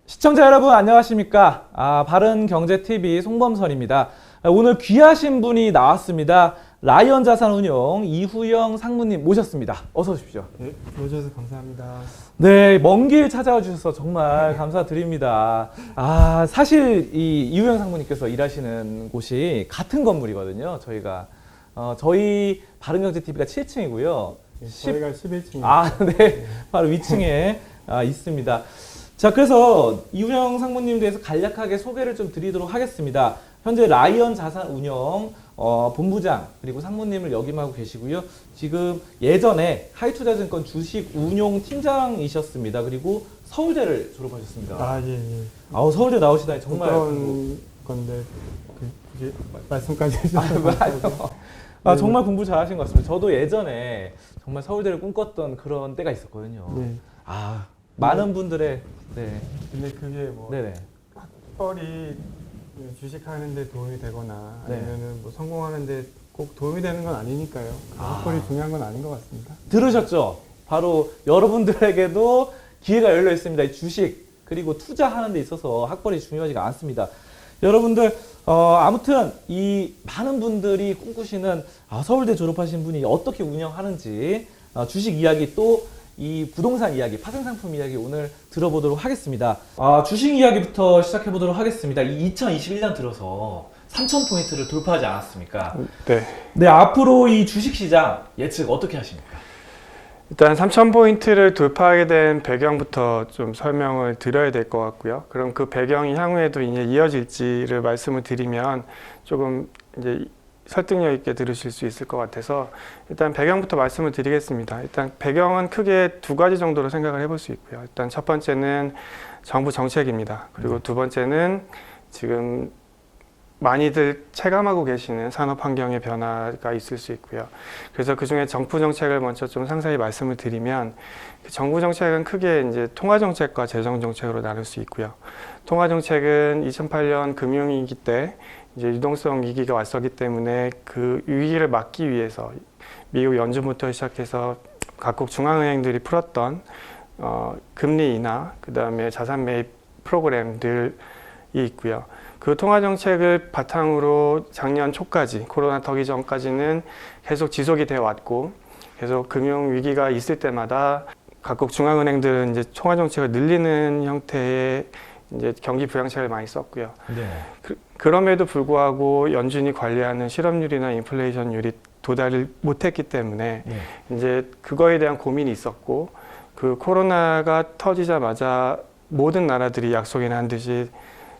시청자 여러분 안녕하십니까? 바른경제TV 송범선입니다. 오늘 귀하신 분이 나왔습니다. 라이언 자산운용 이후영 상무님 모셨습니다. 어서 오십시오. 네, 불러주셔서 감사합니다. 네, 먼 길 찾아와 주셔서 정말 감사드립니다. 사실 이 이후영 상무님께서 일하시는 곳이 같은 건물이거든요. 저희 바른경제TV가 7층이고요. 네, 저희가 11층입니다. 네, 바로 위층에 있습니다. 자, 그래서 이후영 상무님 대해서 간략하게 소개를 좀 드리도록 하겠습니다. 현재 라이언 자산운용 본부장 그리고 상무님을 역임하고 계시고요. 지금 예전에 하이투자증권 주식 운용 팀장이셨습니다. 그리고 서울대를 졸업하셨습니다. 예. 서울대 나오시다니 정말 부끄러운 건데 굳이 말씀까지 해주셔서 정말 공부 잘하신 것 같습니다. 저도 예전에 정말 서울대를 꿈꿨던 그런 때가 있었거든요. 네. 많은 분들의 근데 그게 뭐 네네. 학벌이 주식하는데 도움이 되거나 네. 아니면은 뭐 성공하는데 꼭 도움이 되는 건 아니니까요. 학벌이 중요한 건 아닌 것 같습니다. 들으셨죠? 바로 여러분들에게도 기회가 열려 있습니다. 이 주식 그리고 투자하는 데 있어서 학벌이 중요하지가 않습니다. 여러분들 아무튼 이 많은 분들이 꿈꾸시는 서울대 졸업하신 분이 어떻게 운영하는지 주식 이야기 또 이 부동산 이야기, 파생상품 이야기 오늘 들어보도록 하겠습니다. 주식 이야기부터 시작해 보도록 하겠습니다. 2021년 들어서 3,000포인트를 돌파하지 않았습니까? 네. 네, 앞으로 이 주식시장 예측 어떻게 하십니까? 일단 3,000포인트를 돌파하게 된 배경부터 좀 설명을 드려야 될 것 같고요. 그럼 그 배경이 향후에도 이제 이어질지를 말씀을 드리면 조금 이제 설득력 있게 들으실 수 있을 것 같아서 일단 배경부터 말씀을 드리겠습니다. 일단 배경은 크게 두 가지 정도로 생각을 해볼 수 있고요. 일단 첫 번째는 정부 정책입니다. 그리고 두 번째는 지금 많이들 체감하고 계시는 산업 환경의 변화가 있을 수 있고요. 그래서 그 중에 정부 정책을 먼저 좀 상세히 말씀을 드리면 정부 정책은 크게 이제 통화 정책과 재정 정책으로 나눌 수 있고요. 통화 정책은 2008년 금융위기 때 이제 유동성 위기가 왔었기 때문에 그 위기를 막기 위해서 미국 연준부터 시작해서 각국 중앙은행들이 풀었던 금리 인하, 그 다음에 자산 매입 프로그램들이 있고요. 그 통화 정책을 바탕으로 작년 초까지 코로나 터기 전까지는 계속 지속이 되어 왔고, 계속 금융 위기가 있을 때마다 각국 중앙은행들은 이제 통화 정책을 늘리는 형태의 이제 경기 부양책을 많이 썼고요. 네. 그럼에도 불구하고 연준이 관리하는 실업률이나 인플레이션율이 도달을 못했기 때문에 이제 그거에 대한 고민이 있었고, 그 코로나가 터지자마자 모든 나라들이 약속이나 한 듯이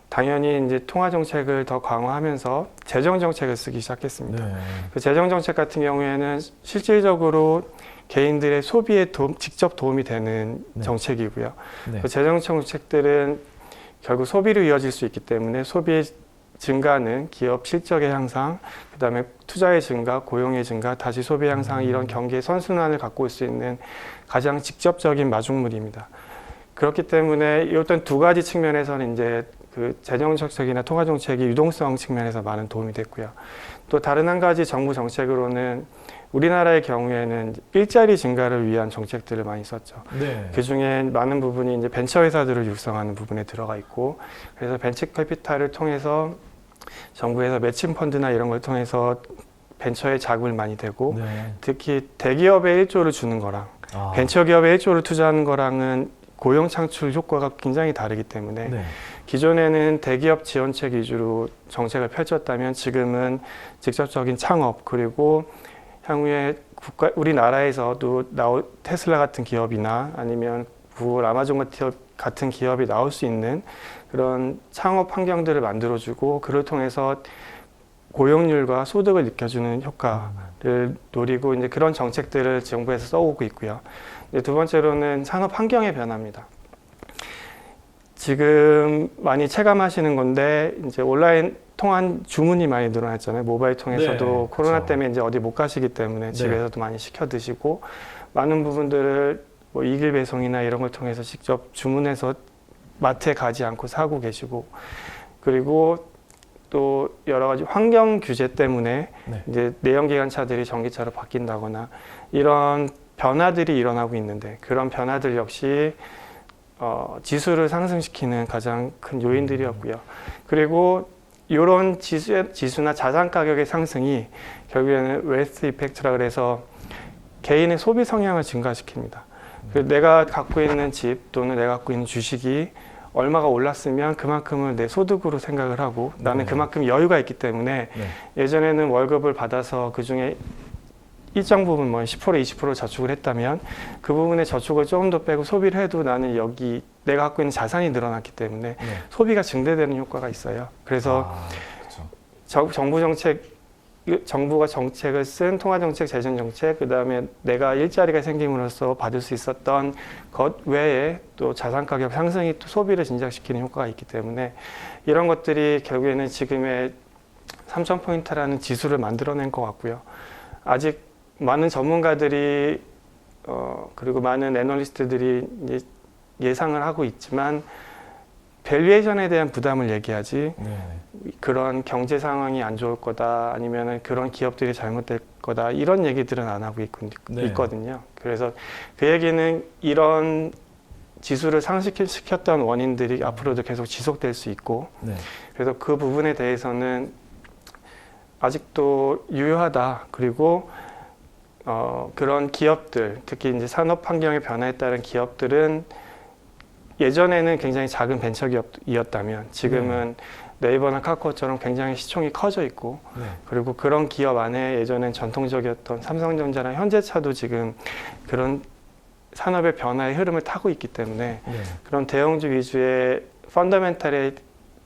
당연히 이제 통화 정책을 더 강화하면서 재정 정책을 쓰기 시작했습니다. 네. 그 재정 정책 같은 경우에는 실질적으로 개인들의 소비에 직접 도움이 되는 정책이고요. 네. 그 재정 정책들은 결국 소비로 이어질 수 있기 때문에 소비의 증가는 기업 실적의 향상, 그다음에 투자의 증가, 고용의 증가, 다시 소비 향상 이런 경기의 선순환을 갖고 올 수 있는 가장 직접적인 마중물입니다. 그렇기 때문에 이 어떤 두 가지 측면에서는 이제 그 재정 정책이나 통화 정책이 유동성 측면에서 많은 도움이 됐고요. 또 다른 한 가지 정부 정책으로는 우리나라의 경우에는 일자리 증가를 위한 정책들을 많이 썼죠. 네. 그 중에 많은 부분이 이제 벤처 회사들을 육성하는 부분에 들어가 있고, 그래서 벤처 캐피탈을 통해서 정부에서 매칭 펀드나 이런 걸 통해서 벤처에 자금을 많이 대고, 특히 대기업에 1조를 주는 거랑 벤처 기업에 1조를 투자하는 거랑은 고용 창출 효과가 굉장히 다르기 때문에 기존에는 대기업 지원책 위주로 정책을 펼쳤다면 지금은 직접적인 창업, 그리고 향후에 우리나라에서도 테슬라 같은 기업이나 아니면 구글, 아마존 같은 기업이 나올 수 있는 그런 창업 환경들을 만들어주고, 그를 통해서 고용률과 소득을 느껴주는 효과를 노리고 이제 그런 정책들을 정부에서 써오고 있고요. 두 번째로는 산업 환경의 변화입니다. 지금 많이 체감하시는 건데 이제 온라인 통한 주문이 많이 늘어났잖아요. 모바일 통해서도 코로나 때문에 이제 어디 못 가시기 때문에 집에서도 많이 시켜 드시고, 많은 부분들을 뭐 이길 배송이나 이런 걸 통해서 직접 주문해서 마트에 가지 않고 사고 계시고, 그리고 또 여러 가지 환경 규제 때문에 이제 내연기관차들이 전기차로 바뀐다거나 이런 변화들이 일어나고 있는데, 그런 변화들 역시 지수를 상승시키는 가장 큰 요인들이었고요. 그리고 이런 지수나 자산 가격의 상승이 결국에는 웨스트 이펙트라 그래서 개인의 소비 성향을 증가시킵니다. 내가 갖고 있는 집 또는 내가 갖고 있는 주식이 얼마가 올랐으면 그만큼을 내 소득으로 생각을 하고 나는 그만큼 여유가 있기 때문에 예전에는 월급을 받아서 그중에 일정 부분 뭐 10% 20% 저축을 했다면 그 부분에 저축을 조금 더 빼고 소비를 해도 나는 여기 내가 갖고 있는 자산이 늘어났기 때문에 소비가 증대되는 효과가 있어요. 그래서 정부가 정책을 쓴 통화정책, 재정정책, 그 다음에 내가 일자리가 생김으로써 받을 수 있었던 것 외에 또 자산가격 상승이 또 소비를 진작시키는 효과가 있기 때문에 이런 것들이 결국에는 지금의 3,000포인트라는 지수를 만들어낸 것 같고요. 아직 많은 전문가들이 그리고 많은 애널리스트들이 이제 예상을 하고 있지만 밸류에이션에 대한 부담을 얘기하지 그런 경제 상황이 안 좋을 거다 아니면 그런 기업들이 잘못될 거다 이런 얘기들은 안 하고 있거든요. 그래서 그 얘기는 이런 지수를 상승시켰던 원인들이 앞으로도 계속 지속될 수 있고 그래서 그 부분에 대해서는 아직도 유효하다. 그리고 그런 기업들 특히 이제 산업 환경의 변화에 따른 기업들은 예전에는 굉장히 작은 벤처 기업이었다면 지금은 네이버나 카카오처럼 굉장히 시총이 커져 있고 그리고 그런 기업 안에 예전엔 전통적이었던 삼성전자나 현대차도 지금 그런 산업의 변화의 흐름을 타고 있기 때문에 그런 대형주 위주의 펀더멘탈에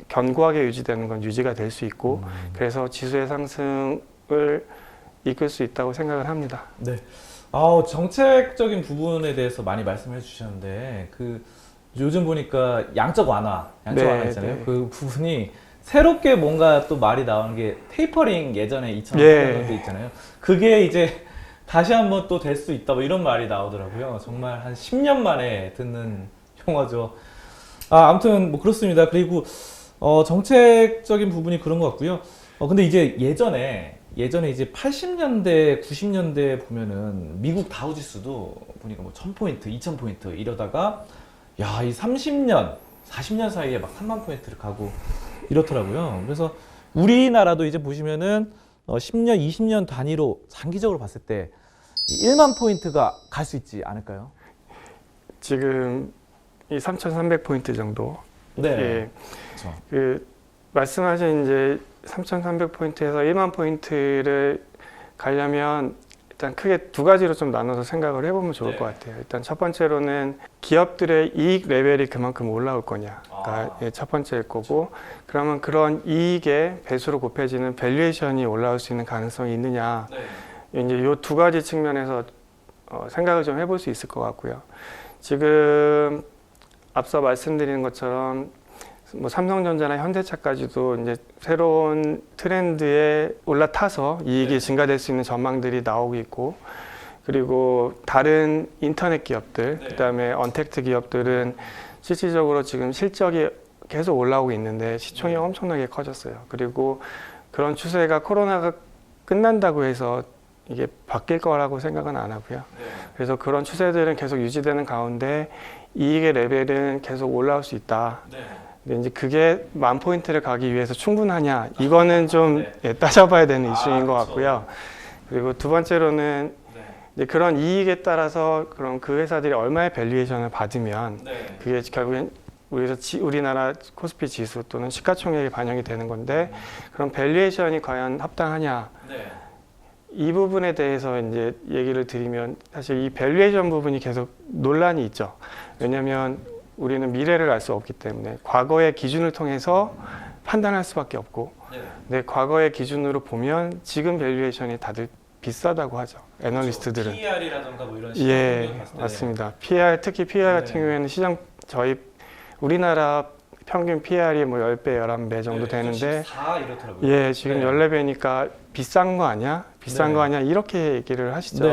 견고하게 유지되는 건 유지가 될 수 있고 그래서 지수의 상승을 이끌 수 있다고 생각을 합니다. 네. 정책적인 부분에 대해서 많이 말씀해 주셨는데 요즘 보니까 양적 완화 있잖아요. 그 부분이 새롭게 뭔가 또 말이 나오는 게 테이퍼링 예전에 2008년도 있잖아요. 그게 이제 다시 한번 또 될 수 있다 뭐 이런 말이 나오더라고요. 정말 한 10년 만에 듣는 용어죠. 아무튼 뭐 그렇습니다. 그리고 정책적인 부분이 그런 것 같고요. 근데 이제 예전에 이제 80년대, 90년대 보면은 미국 다우지수도 보니까 뭐 1000포인트, 2000포인트 이러다가 이 30년, 40년 사이에 막 3만 포인트를 가고 이렇더라고요. 그래서 우리나라도 이제 보시면은 10년, 20년 단위로 장기적으로 봤을 때 1만 포인트가 갈 수 있지 않을까요? 지금 이 3,300포인트 정도. 네. 그 말씀하신 이제 3,300포인트에서 1만 포인트를 가려면 일단 크게 두 가지로 좀 나눠서 생각을 해보면 좋을 것 같아요. 일단 첫 번째로는 기업들의 이익 레벨이 그만큼 올라올 거냐가 첫 번째일 거고 그러면 그런 이익의 배수로 곱해지는 밸류에이션이 올라올 수 있는 가능성이 있느냐 이제 이 두 가지 측면에서 생각을 좀 해볼 수 있을 것 같고요. 지금 앞서 말씀드린 것처럼 뭐 삼성전자나 현대차까지도 이제 새로운 트렌드에 올라타서 이익이 증가될 수 있는 전망들이 나오고 있고 그리고 다른 인터넷 기업들 그다음에 언택트 기업들은 실질적으로 지금 실적이 계속 올라오고 있는데 시총이 엄청나게 커졌어요. 그리고 그런 추세가 코로나가 끝난다고 해서 이게 바뀔 거라고 생각은 안 하고요. 그래서 그런 추세들은 계속 유지되는 가운데 이익의 레벨은 계속 올라올 수 있다. 근데 이제 그게 10,000포인트를 가기 위해서 충분하냐 이거는 좀 따져봐야 되는 이슈인 것 같고요. 그리고 두 번째로는 이제 그런 이익에 따라서 그럼 그 회사들이 얼마의 밸류에이션을 받으면 그게 결국엔 우리나라 코스피 지수 또는 시가총액에 반영이 되는 건데 그럼 밸류에이션이 과연 합당하냐 이 부분에 대해서 이제 얘기를 드리면 사실 이 밸류에이션 부분이 계속 논란이 있죠. 왜냐하면 우리는 미래를 알 수 없기 때문에 과거의 기준을 통해서 판단할 수밖에 없고 근데 과거의 기준으로 보면 지금 밸류에이션이 다들 비싸다고 하죠. 애널리스트들은. PER이라던가 뭐 이런 봤을 때. 맞습니다. PER, 특히 PER 같은 경우에는 우리나라 평균 PER이 뭐 10배, 11배 정도 되는데 14 이렇더라고요. 지금 14배니까 비싼 거 아니야? 비싼 거 아니야? 이렇게 얘기를 하시죠.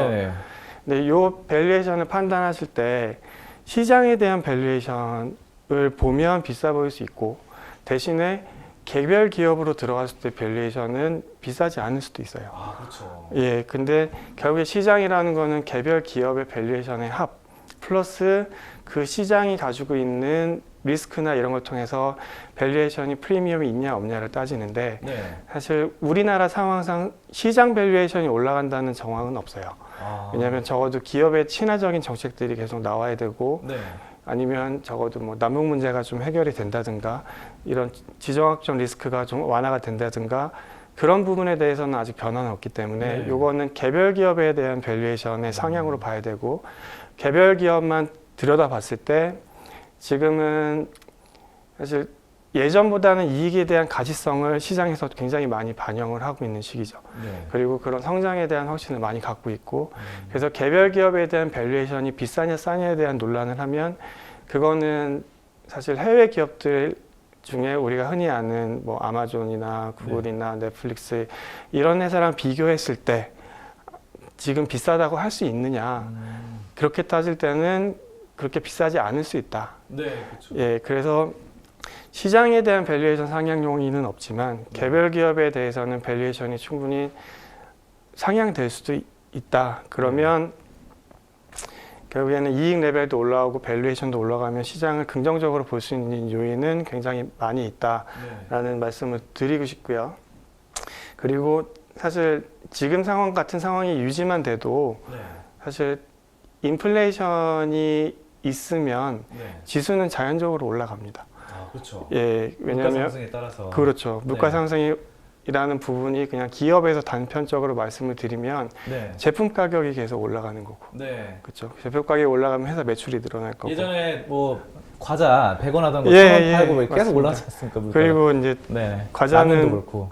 근데 이 밸류에이션을 판단하실 때 시장에 대한 밸류에이션을 보면 비싸 보일 수 있고 대신에 개별 기업으로 들어갔을 때 밸류에이션은 비싸지 않을 수도 있어요. 그렇죠. 근데 결국에 시장이라는 거는 개별 기업의 밸류에이션의 합 플러스 그 시장이 가지고 있는 리스크나 이런 걸 통해서 밸류에이션이 프리미엄이 있냐 없냐를 따지는데 네. 사실 우리나라 상황상 시장 밸류에이션이 올라간다는 정황은 없어요. 아. 왜냐하면 적어도 기업의 친화적인 정책들이 계속 나와야 되고 네. 아니면 적어도 뭐 남북 문제가 좀 해결이 된다든가 이런 지정학적 리스크가 좀 완화가 된다든가 그런 부분에 대해서는 아직 변화는 없기 때문에 네. 요거는 개별 기업에 대한 밸류에이션의 상향으로 봐야 되고 개별 기업만 들여다봤을 때 지금은 사실 예전보다는 이익에 대한 가치성을 시장에서 굉장히 많이 반영을 하고 있는 시기죠. 네. 그리고 그런 성장에 대한 확신을 많이 갖고 있고 그래서 개별 기업에 대한 밸류에이션이 비싸냐 싸냐에 대한 논란을 하면 그거는 사실 해외 기업들 중에 우리가 흔히 아는 뭐 아마존이나 구글이나 넷플릭스 이런 회사랑 비교했을 때 지금 비싸다고 할 수 있느냐 그렇게 따질 때는 그렇게 비싸지 않을 수 있다. 네, 그렇죠. 예, 그래서 시장에 대한 밸류에이션 상향 용의는 없지만 개별 기업에 대해서는 밸류에이션이 충분히 상향될 수도 있다. 그러면 결국에는 이익 레벨도 올라오고 밸류에이션도 올라가면 시장을 긍정적으로 볼 수 있는 요인은 굉장히 많이 있다라는 말씀을 드리고 싶고요. 그리고 사실 지금 상황 같은 상황이 유지만 돼도 네. 사실 인플레이션이 있으면 네. 지수는 자연적으로 올라갑니다. 아, 그렇죠. 예, 물가 왜냐하면 상승에 따라서. 그렇죠. 물가 네. 상승이라는 부분이 그냥 기업에서 단편적으로 말씀을 드리면 네. 제품 가격이 계속 올라가는 거고, 네. 그렇죠. 제품 가격이 올라가면 회사 매출이 늘어날 거고. 예전에 뭐 과자 100원 하던 거 예, 1000원 예, 팔고 계속 맞습니다. 올라가지 않습니까? 물가가. 그리고 이제 네. 과자는 라면도 그렇고.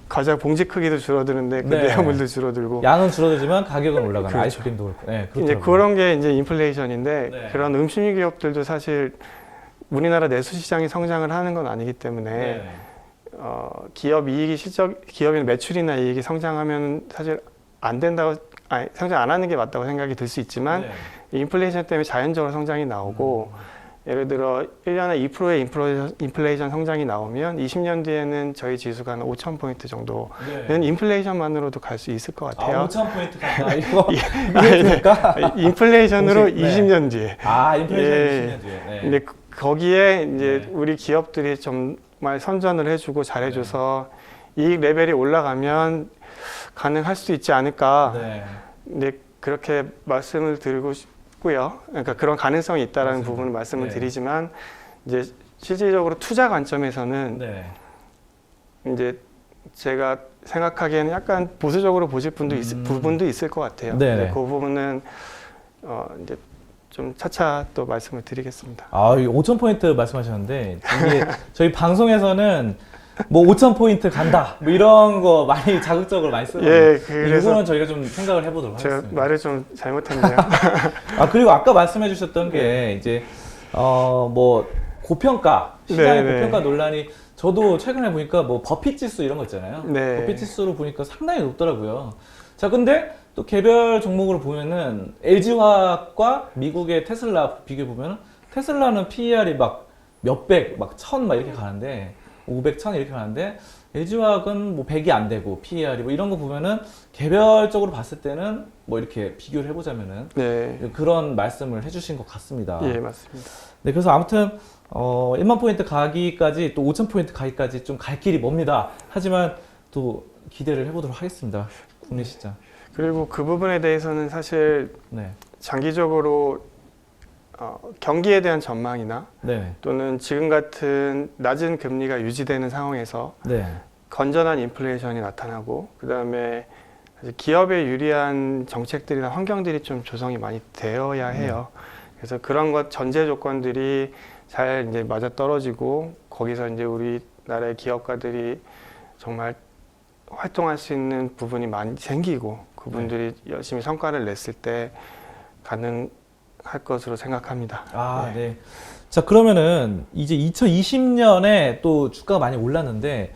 과자 봉지 크기도 줄어드는데 그 네. 내용물도 줄어들고. 양은 줄어들지만 가격은 올라가는 그렇죠. 아이스크림도 그렇고. 네, 이제 그렇더라고요. 그런 게 이제 인플레이션인데 네. 그런 음식 기업들도 사실 우리나라 내수 시장이 성장을 하는 건 아니기 때문에 네. 기업 이익이 기업의 매출이나 이익이 성장하면 사실 안 된다고 성장 안 하는 게 맞다고 생각이 들 수 있지만 네. 인플레이션 때문에 자연적으로 성장이 나오고 예를 들어 1년에 2%의 인플레이션 성장이 나오면 20년 뒤에는 저희 지수가 한 5,000포인트 정도는 네. 인플레이션만으로도 갈 수 있을 것 같아요. 아, 5,000포인트 간다. 이거 아니, 이해됩니까? 인플레이션으로 공식, 네. 20년 뒤에. 아, 인플레이션 예. 20년 뒤에. 네. 근데 거기에 이제 네. 우리 기업들이 정말 선전을 해주고 잘해줘서 이익 레벨이 올라가면 가능할 수 있지 않을까. 네. 근데 그렇게 말씀을 드리고 싶고요. 그러니까 그런 가능성이 있다라는 맞습니다. 부분을 말씀을 네. 드리지만 이제 실질적으로 투자 관점에서는 네. 이제 제가 생각하기에는 약간 보수적으로 보실 분도 부분도 있을 것 같아요. 네네. 근데 그 부분은 이제 좀 차차 또 말씀을 드리겠습니다. 아, 5,000포인트 말씀하셨는데, 이게 저희 방송에서는 뭐 5,000포인트 간다, 뭐 이런 거 많이 자극적으로 많이 쓰거든요. 예, 그래서 이거는 저희가 좀 생각을 해보도록 제가 하겠습니다. 말을 좀 잘못했네요. 아, 그리고 아까 말씀해 주셨던 게, 이제, 뭐, 고평가, 시장의 네, 네. 고평가 논란이, 저도 최근에 보니까 뭐 버핏 지수 이런 거 있잖아요. 네. 버핏 지수로 보니까 상당히 높더라고요. 자, 근데 또 개별 종목으로 보면은 LG화학과 미국의 테슬라 비교해 보면은 테슬라는 PER이 막 몇백, 막 1000 막 이렇게 가는데 500, 1000 이렇게 가는데 LG화학은 뭐 100이 안 되고 PER이 뭐 이런 거 보면은 개별적으로 봤을 때는 뭐 이렇게 비교를 해보자면은 네, 그런 말씀을 해주신 것 같습니다. 예, 맞습니다. 네, 그래서 아무튼 1만 포인트 가기까지 또 5천 포인트 가기까지 좀 갈 길이 멉니다. 하지만 또 기대를 해보도록 하겠습니다. 국내 시장. 그리고 그 부분에 대해서는 사실 네, 장기적으로 경기에 대한 전망이나 네, 또는 지금 같은 낮은 금리가 유지되는 상황에서 네, 건전한 인플레이션이 나타나고 그다음에 기업에 유리한 정책들이나 환경들이 좀 조성이 많이 되어야 해요. 그래서 그런 것 전제 조건들이 잘 이제 맞아 떨어지고 거기서 이제 우리나라의 기업가들이 정말 활동할 수 있는 부분이 많이 생기고 그분들이 열심히 성과를 냈을 때 가능할 것으로 생각합니다. 아, 네. 자, 그러면은 이제 2020년에 또 주가가 많이 올랐는데,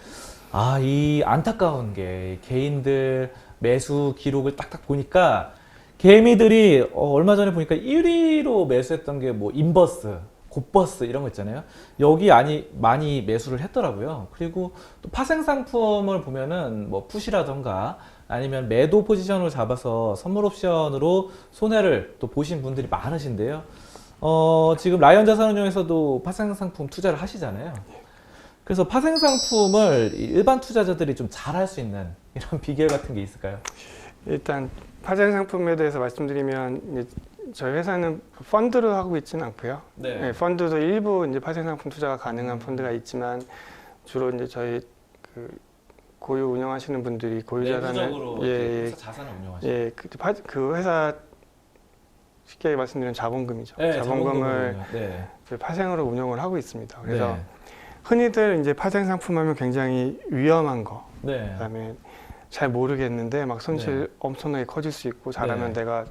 아, 이 안타까운 게 개인들 매수 기록을 딱딱 보니까 개미들이 얼마 전에 보니까 1위로 매수했던 게 뭐 인버스, 곱버스 이런 거 있잖아요. 여기 많이 매수를 했더라고요. 그리고 또 파생 상품을 보면은 뭐 풋이라던가 아니면 매도 포지션을 잡아서 선물 옵션으로 손해를 또 보신 분들이 많으신데요. 지금 라이언 자산운용에서도 파생 상품 투자를 하시잖아요. 그래서 파생 상품을 일반 투자자들이 좀 잘할 수 있는 이런 비결 같은 게 있을까요? 일단 파생 상품에 대해서 말씀드리면 이제 저희 회사는 펀드로 하고 있지는 않고요. 네, 펀드도 일부 이제 파생 상품 투자가 가능한 펀드가 있지만 주로 이제 저희 그 고유 운영하시는 분들이 고유 자산을 내부적으로 회사 자산을 운영하시는. 예, 그 회사 쉽게 말씀드리면 자본금이죠. 네, 자본금을 네. 파생으로 운영을 하고 있습니다. 그래서 네. 흔히들 이제 파생 상품하면 굉장히 위험한 거, 네. 그다음에 잘 모르겠는데 막 손실 네. 엄청나게 커질 수 있고 잘하면 네. 내가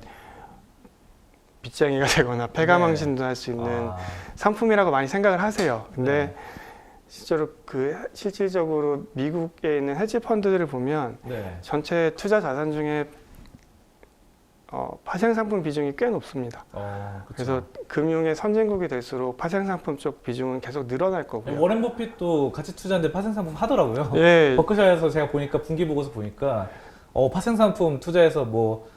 빚쟁이가 되거나 패가망신도 할 수 있는 상품이라고 많이 생각을 하세요. 근데 실제로 실질적으로 미국에 있는 헤지 펀드들을 보면 네. 전체 투자 자산 중에 파생 상품 비중이 꽤 높습니다. 그래서 금융의 선진국이 될수록 파생 상품 쪽 비중은 계속 늘어날 거고요. 워렌 버핏도 가치 투자인데 파생 상품 하더라고요. 예, 버크셔에서 제가 보니까 분기 보고서 보니까 파생 상품 투자해서 뭐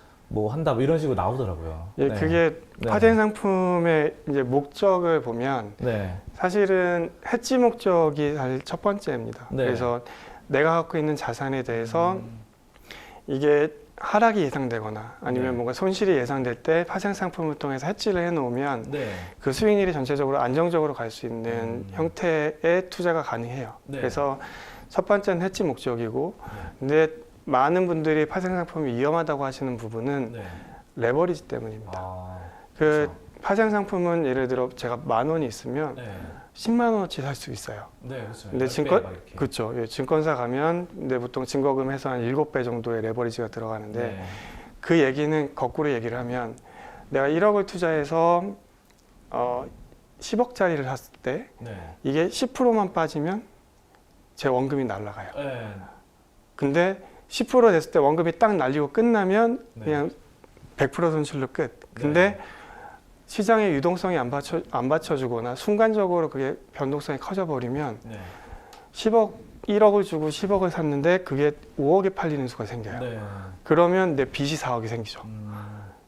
한다 뭐 이런 식으로 나오더라고요. 예, 네. 그게 파생 상품의 이제 목적을 보면 네. 사실은 해지 목적이 사실 첫 번째입니다. 네. 그래서 내가 갖고 있는 자산에 대해서 이게 하락이 예상되거나 아니면 네. 뭔가 손실이 예상될 때 파생 상품을 통해서 해지를 해놓으면 네. 그 수익률이 전체적으로 안정적으로 갈 수 있는 형태의 투자가 가능해요. 네. 그래서 첫 번째는 해지 목적이고, 근데 많은 분들이 파생 상품이 위험하다고 하시는 부분은 네. 레버리지 때문입니다. 그 그렇죠. 파생 상품은 예를 들어 제가 10,000원이 있으면 네. 10만 원어치 살 수 있어요. 네, 그렇죠. 근데 그렇죠. 예, 증권사 가면 근데 보통 증거금 해서 한 7배 정도의 레버리지가 들어가는데 네. 그 얘기는 거꾸로 얘기를 하면 내가 1억을 투자해서 10억짜리를 샀을 때 네. 이게 10%만 빠지면 제 원금이 날아가요. 네. 근데 10% 됐을 때 원금이 딱 날리고 끝나면 네. 그냥 100% 손실로 끝. 근데 시장의 유동성이 안 받쳐주거나 순간적으로 그게 변동성이 커져버리면 네. 1억을 주고 10억을 샀는데 그게 5억에 팔리는 수가 생겨요. 네. 그러면 내 빚이 4억이 생기죠.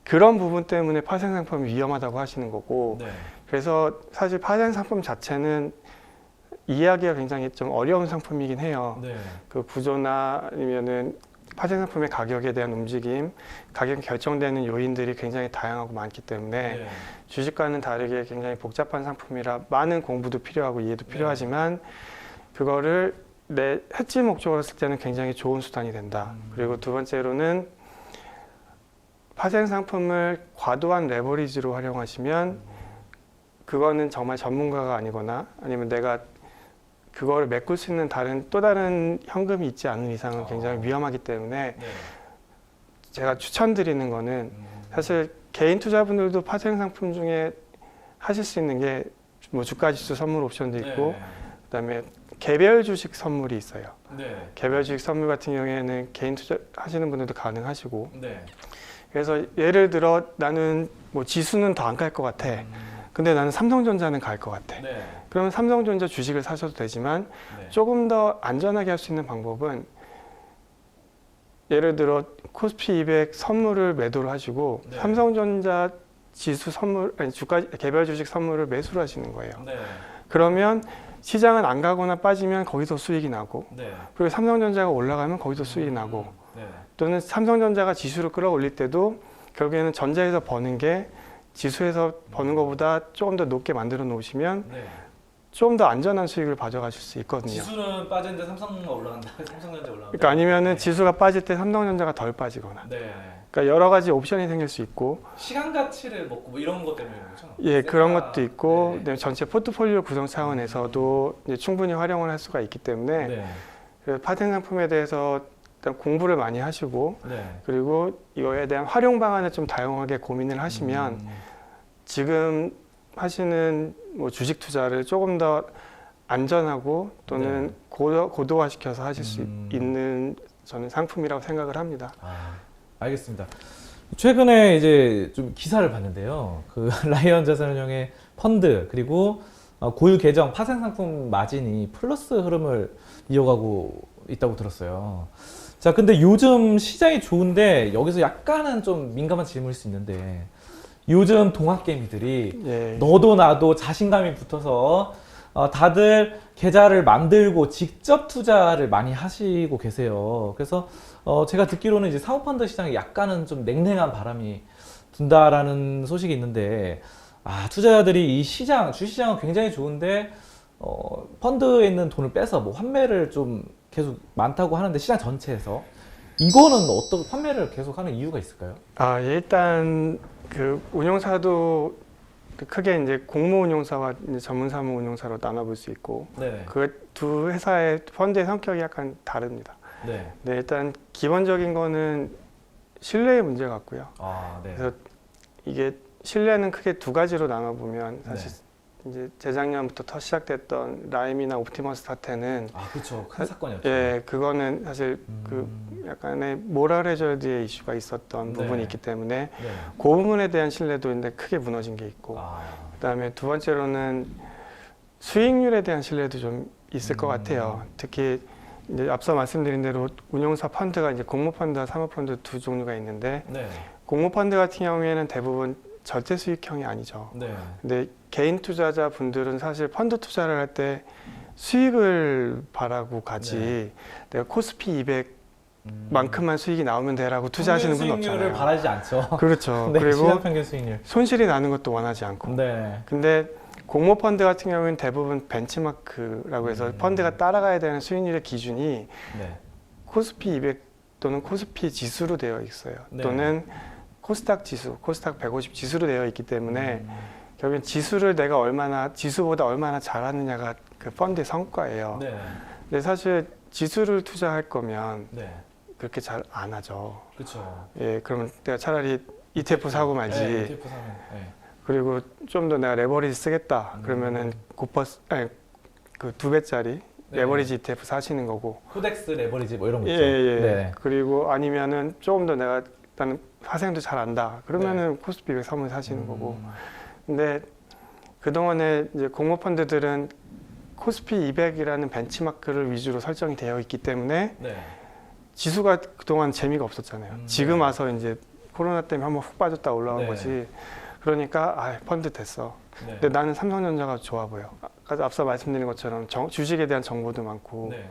그런 부분 때문에 파생 상품이 위험하다고 하시는 거고, 네. 그래서 사실 파생 상품 자체는 이해하기가 굉장히 좀 어려운 상품이긴 해요. 네. 그 구조나 아니면은 파생 상품의 가격에 대한 움직임, 가격이 결정되는 요인들이 굉장히 다양하고 많기 때문에 네. 주식과는 다르게 굉장히 복잡한 상품이라 많은 공부도 필요하고 이해도 필요하지만 그거를 내 해지 목적으로 쓸 때는 굉장히 좋은 수단이 된다. 그리고 두 번째로는 파생 상품을 과도한 레버리지로 활용하시면 그거는 정말 전문가가 아니거나 아니면 내가 그거를 메꿀 수 있는 또 다른 현금이 있지 않은 이상은 굉장히 위험하기 때문에 네. 제가 추천드리는 거는 사실 개인 투자분들도 파생 상품 중에 하실 수 있는 게 뭐 주가지수 선물 옵션도 있고 네. 그다음에 개별 주식 선물이 있어요. 네. 개별 주식 선물 같은 경우에는 개인 투자 하시는 분들도 가능하시고 네. 그래서 예를 들어 나는 뭐 지수는 더 안 갈 것 같아. 근데 나는 삼성전자는 갈 것 같아. 네. 그러면 삼성전자 주식을 사셔도 되지만 네. 조금 더 안전하게 할 수 있는 방법은 예를 들어 코스피 200 선물을 매도를 하시고 네. 삼성전자 지수 선물 아니 주가 개별 주식 선물을 매수를 하시는 거예요. 네. 그러면 시장은 안 가거나 빠지면 거기서 수익이 나고 네. 그리고 삼성전자가 올라가면 거기서 수익이 나고 네. 또는 삼성전자가 지수를 끌어올릴 때도 결국에는 전자에서 버는 게 지수에서 버는 것보다 조금 더 높게 만들어 놓으시면 네. 좀 더 안전한 수익을 가져가실 수 있거든요. 지수는 빠지는데 삼성가 올라간다. 삼성전자 올라간다. 그러니까 아니면은 네. 지수가 빠질 때 삼성전자가 덜 빠지거나. 네. 그러니까 여러 가지 옵션이 생길 수 있고, 시간 가치를 먹고 뭐 이런 것 때문에 그렇죠? 예, 그런 것도 있고, 네. 그다음에 전체 포트폴리오 구성 차원에서도 이제 충분히 활용을 할 수가 있기 때문에 네. 그래서 파생 상품에 대해서 일단 공부를 많이 하시고, 네. 그리고 이거에 대한 활용 방안을 좀 다양하게 고민을 하시면 지금 하시는 뭐 주식 투자를 조금 더 안전하고 또는 네. 고도화시켜서 하실 수 있는 저는 상품이라고 생각을 합니다. 알겠습니다. 최근에 이제 좀 기사를 봤는데요. 그 라이언 자산운용의 펀드 그리고 고유 계정 파생 상품 마진이 플러스 흐름을 이어가고 있다고 들었어요. 자, 근데 요즘 시장이 좋은데 여기서 약간은 좀 민감한 질문일 수 있는데 요즘 동학개미들이 예. 너도 나도 자신감이 붙어서 다들 계좌를 만들고 직접 투자를 많이 하시고 계세요. 그래서 제가 듣기로는 이제 사모펀드 시장에 약간은 좀 냉랭한 바람이 분다라는 소식이 있는데, 투자자들이 이 시장, 주식시장은 굉장히 좋은데 펀드에 있는 돈을 빼서 뭐 환매를 좀 계속 많다고 하는데, 시장 전체에서 이거는 어떤 환매를 계속하는 이유가 있을까요? 일단 그 운용사도 크게 이제 공모 운용사와 이제 전문 사무 운용사로 나눠볼 수 있고, 네. 그 두 회사의 펀드의 성격이 약간 다릅니다. 네. 네, 일단 기본적인 거는 신뢰의 문제 같고요. 네. 그래서 이게 신뢰는 크게 두 가지로 나눠보면, 사실 이제 재작년부터 시작됐던 라임이나 옵티머스 사태는 그렇죠. 큰 사건이었죠. 예, 그거는 사실 그 약간의 모럴 해저드의 이슈가 있었던 네. 부분이 있기 때문에 네. 그 부분에 대한 신뢰도 근데 크게 무너진 게 있고, 그다음에 두 번째로는 수익률에 대한 신뢰도 좀 있을 것 같아요. 특히 이제 앞서 말씀드린 대로 운용사 펀드가 이제 공모 펀드와 사모 펀드 두 종류가 있는데, 네. 공모 펀드 같은 경우에는 대부분 절대 수익형이 아니죠. 네. 근데 개인 투자자 분들은 사실 펀드 투자를 할 때 수익을 바라고 가지, 네. 내가 코스피 200만큼만 수익이 나오면 되라고 투자하시는 분은 수익률을 없잖아요. 바라지 않죠. 그렇죠. 네, 그리고 시장 평균 수익률. 손실이 나는 것도 원하지 않고. 네. 근데 공모 펀드 같은 경우는 대부분 벤치마크라고 해서 펀드가 따라가야 되는 수익률의 기준이 네. 코스피 200 또는 코스피 지수로 되어 있어요. 네. 또는 코스닥 지수, 코스닥 150 지수로 되어 있기 때문에 결국엔 지수를 내가 얼마나, 지수보다 얼마나 잘하느냐가 그 펀드의 성과예요. 네. 근데 사실 지수를 투자할 거면 네. 그렇게 잘 안 하죠. 그렇죠. 예, 그러면 내가 차라리 ETF 사고 말지. 네, ETF 사면. 네. 그리고 좀 더 내가 레버리지 쓰겠다. 그러면은 그 2배짜리 네. 레버리지 ETF 사시는 거고. 코덱스 레버리지 뭐 이런 거 예, 있죠. 예. 네. 그리고 아니면은 조금 더 내가 일단 화생도 잘 안다. 그러면은 코스피 200 선물 사시는 거고. 근데 그동안에 이제 공모 펀드들은 코스피 200이라는 벤치마크를 위주로 설정이 되어 있기 때문에 네. 지수가 그동안 재미가 없었잖아요. 지금 네. 와서 이제 코로나 때문에 한번 훅 빠졌다 올라온 네. 거지. 그러니까 펀드 됐어. 네. 근데 나는 삼성전자가 좋아 보여. 아까 앞서 말씀드린 것처럼 주식에 대한 정보도 많고, 네.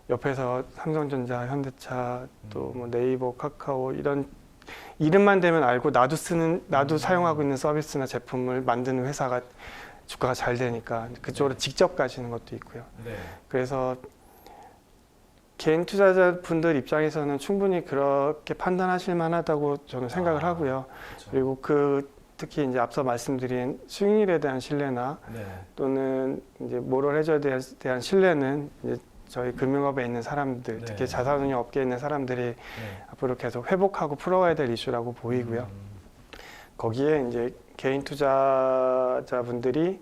옆에서 삼성전자, 현대차, 또 뭐 네이버, 카카오 이런 이름만 대면 알고 나도 사용하고 있는 서비스나 제품을 만드는 회사가 주가가 잘 되니까 그쪽으로 직접 가시는 것도 있고요. 네. 그래서 개인 투자자분들 입장에서는 충분히 그렇게 판단하실 만하다고 저는 생각을 하고요. 그렇죠. 그리고 특히 이제 앞서 말씀드린 수익률에 대한 신뢰나 네. 또는 이제 모럴 해저드에 대한 신뢰는 이제 저희 금융업에 있는 사람들, 네. 특히 자산운용 업계에 있는 사람들이 네. 앞으로 계속 회복하고 풀어가야 될 이슈라고 보이고요. 거기에 이제 개인 투자자분들이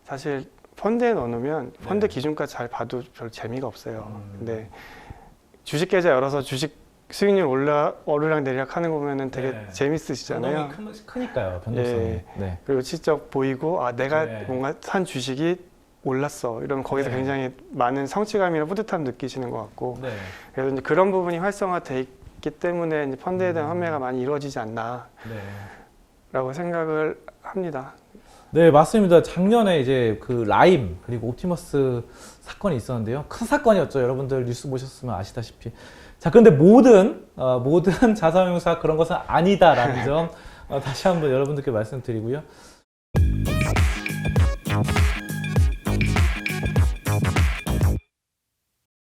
사실 펀드에 넣어놓으면 펀드 네. 기준가 잘 봐도 별 재미가 없어요. 근데 주식 계좌 열어서 주식 수익률 오르락 내리락 하는 거 보면은 되게 네. 재밌으시잖아요. 크니까요, 변동성이. 예. 네. 그리고 직접 보이고 내가 네. 뭔가 산 주식이 올랐어. 이러면 거기서 네. 굉장히 많은 성취감이나 뿌듯함 느끼시는 것 같고, 네. 그래서 이제 그런 부분이 활성화돼 있기 때문에 이제 펀드에 대한 환매가 많이 이루어지지 않나라고 네. 생각을 합니다. 네, 맞습니다. 작년에 이제 그 라임 그리고 옵티머스 사건이 있었는데요. 큰 사건이었죠. 여러분들 뉴스 보셨으면 아시다시피. 자, 그런데 모든 자산운용사 그런 것은 아니다라는 점 다시 한번 여러분들께 말씀드리고요.